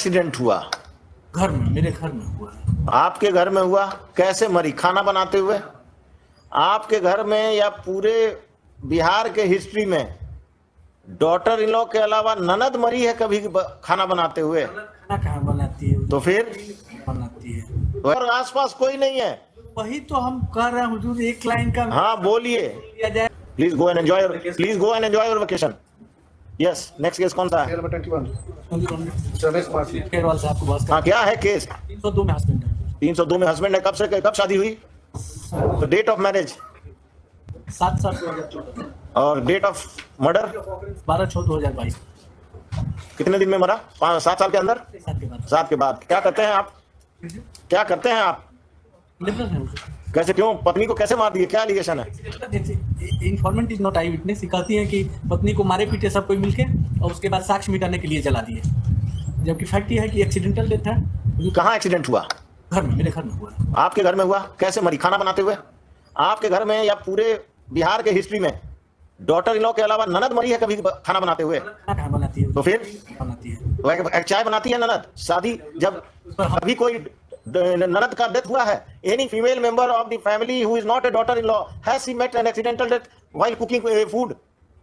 Accident हुआ? घर में, मेरे घर में हुआ है। आपके घर में हुआ? कैसे मरी? खाना बनाते हुए? आपके घर में या पूरे बिहार के हिस्ट्री में डॉटर इन लॉ के अलावा ननद मरी है कभी खाना बनाते हुए? खाना कहाँ बनाती है? तो फिर बनाती है। और आसपास कोई नहीं है? वही तो हम कर रहे हैं हुजूर, एक लाइन का। हाँ बोलिए। दिया जाए। Please go and enjoy your vacation. Yes, next case कौन सा है? केरवाल साहब को बस हाँ, क्या है केस? 302 में हस्बैंड है। 302 में हस्बैंड है। कब शादी हुई? तो डेट ऑफ मैरिज 7/7/2014 और डेट ऑफ मर्डर 12/6/2022। कितने दिन में मरा? 7 साल के अंदर? 7 के बाद 7 के बाद। क्या करते हैं आप? क्या करते हैं आप? लिबरल है हुजूर। कैसे, क्यों? पत्नी को कैसे मार दिए? क्या एलिगेशन है? Informant is not I witness. कहती है कि पत्नी को मारे पीटे सब कोई मिलके और उसके बाद साक्ष्य मिटाने के लिए जला दिए, जबकि फैक्ट ये है कि एक्सीडेंटल डेथ है। कहाँ एक्सीडेंट हुआ? घर में, मेरे घर में हुआ है। आपके घर में हुआ? कैसे मरी? खाना बनाते हुए? आपके घर में या पूरे बिहार के हिस्ट्री में डॉटर इन लॉ के अलावा ननद मरी है कभी खाना बनाते हुए? खाना कहाँ बनाती है? तो फिर बनाती है। चाय बनाती है ननद? शादी जब अभी कोई ननद का डेथ हुआ है, any female member of the family who is not a daughter in law has she met an accidental death while cooking food?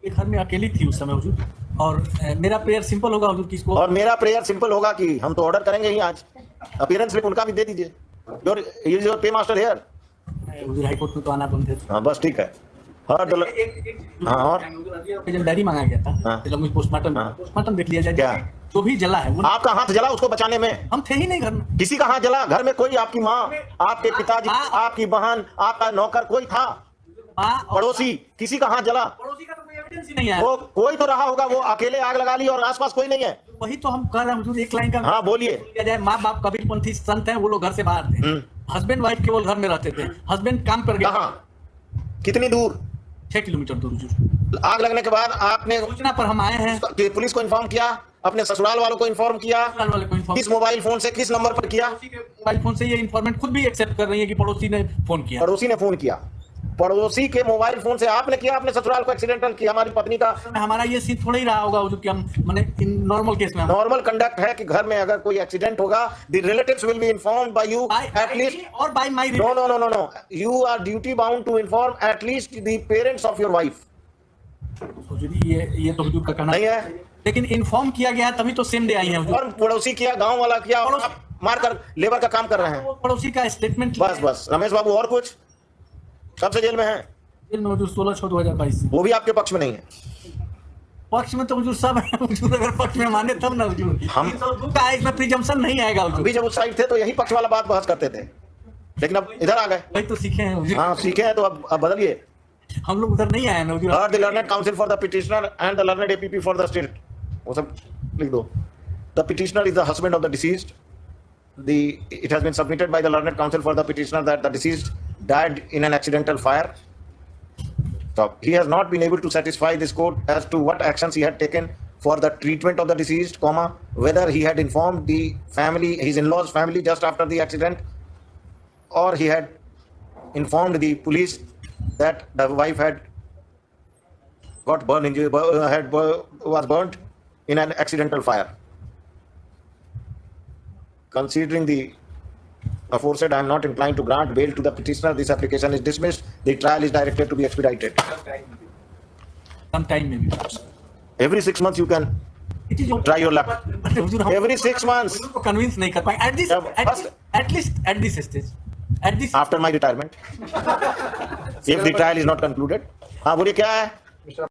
घर में अकेली थी उस समय हुजूर, और मेरा प्रेयर सिंपल होगा हुजूर किसको, और मेरा प्रेयर सिंपल होगा कि हम तो ऑर्डर करेंगे ही आज। अपीयरेंस स्लिप उनका भी दे दीजिए। योर पे master here. Hazur high court में तो आना बंद है। हाँ बस ठीक है। हाँ, और जब डायरी मांगा गया था, हाँ। तो मुझे पोस्टमार्टम देख लिया जाए। क्या? जो भी जला है वो आपका हाथ जला उसको बचाने में? हम थे ही नहीं घर में। किसी का हाथ जला? घर में कोई? आपकी माँ, आपके पिताजी, आपकी बहन, आपका नौकर कोई था? पड़ोसी? किसी का हाथ जला? पड़ोसी का तो कोई एविडेंस ही नहीं है। वो कोई तो रहा होगा, वो अकेले आग लगा ली और आसपास कोई नहीं है? वही तो हम कर रहे हैं हुजूर, एक लाइन का। हाँ बोलिए। किया जाए। माँ बाप कबीरपंथी संत हैं, वो लोग घर से बाहर थे। हस्बैंड वाइफ केवल घर में रहते थे। हस्बैंड काम पर गया। कहाँ? कितनी दूर? 6 किलोमीटर दूर हुजूर। आग लगने के बाद आपने सूचना पर हम आए हैं। पुलिस को इन्फॉर्म किया? अपने ससुराल वालों को इन्फॉर्म किया? ससुराल वाले को इन्फॉर्म। किस मोबाइल फोन से, किस नंबर पर किया? मोबाइल फोन से ये इन्फॉर्मेंट खुद भी एक्सेप्ट कर रही है कि पड़ोसी ने फोन किया। पड़ोसी ने फोन किया? पड़ोसी के मोबाइल फोन से आपने किया? अपने ससुराल को एक्सीडेंटल किया हमारी पत्नी का? हमारा ये सीन थोड़ा ही रहा होगा जो कि हम माने इन नॉर्मल केस में नॉर्मल कंडक्ट है कि घर में अगर कोई एक्सीडेंट होगा the relatives will be informed by you at least, और by my. No, you are duty bound to inform at least the parents of your wife. ये तो हुजूर का कहना नहीं है, लेकिन इन्फॉर्म किया गया तभी तो सेम डे आई है हुजूर। और पड़ोसी किया, गांव वाला किया, और आप मारकर लेबर का काम कर रहे हैं। पड़ोसी का स्टेटमेंट। बस रमेश बाबू, और कुछ? कब से जेल में है? जेल में हुजूर 16/6/2022 से। वो भी आपके पक्ष में नहीं है? पक्ष में तो हुजूर सब है हुजूर, अगर पक्ष में माने तब ना हुजूर। हम का इसमें प्रिजम्पशन नहीं आएगा हुजूर। अभी जब उस साइड थे तो यही पक्ष वाला बात बहस करते थे, लेकिन अब इधर आ गए। वही तो सीखे हैं हुजूर। हाँ सीखे हैं तो अब बदलिए। हम लोग उधर नहीं आए ना हुजूर। Or the learned counsel for the petitioner and the learned APP for the state. वो सब लिख दो। The petitioner is the husband of the deceased. It has been submitted by the learned counsel for the petitioner that the deceased died in an accidental fire. So he has not been able to satisfy this court as to what actions he had taken for the treatment of the deceased, whether he had informed the family, his in-laws family just after the accident, or he had informed the police that the wife had got burned injury, was burnt in an accidental fire. Considering the aforesaid, I am not inclined to grant bail to the petitioner. This application is dismissed. The trial is directed to be expedited. Some time maybe. Every 6 months you can try your luck. Every 6 months. Convince नहीं कर पाए at least at this stage. After my retirement, if the trial is not concluded. हाँ बोलिए, क्या है?